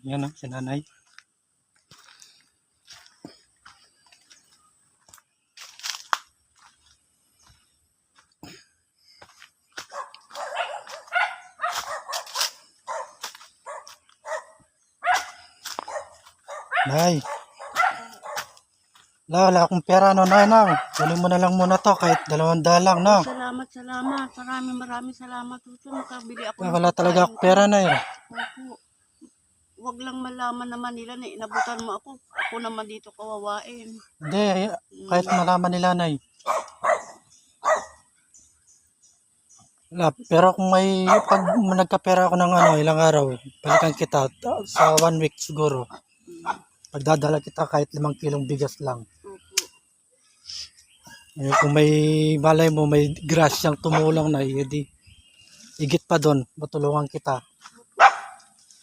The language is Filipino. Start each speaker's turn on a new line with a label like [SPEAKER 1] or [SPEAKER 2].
[SPEAKER 1] Yan si nanay. Nay. Wala akong pera no, nay, na. Kunin mo na lang muna to kahit 200 lang, no.
[SPEAKER 2] Salamat. Maraming salamat. Nakabili ako.
[SPEAKER 1] Wala talaga akong pera, nay.
[SPEAKER 2] Opo. Wag lang malaman naman nila na inabutan mo ako. Ako naman dito kawawain.
[SPEAKER 1] Hindi, kahit malaman nila, nay. Pero kung pag nagkapera ako ng ilang araw, balikan kita sa 1 week siguro. Pagdadala kita kahit 5 kilong bigas lang. Kung may malay mo, may grasyang tumulong na, edi higit pa doon, matulungan kita.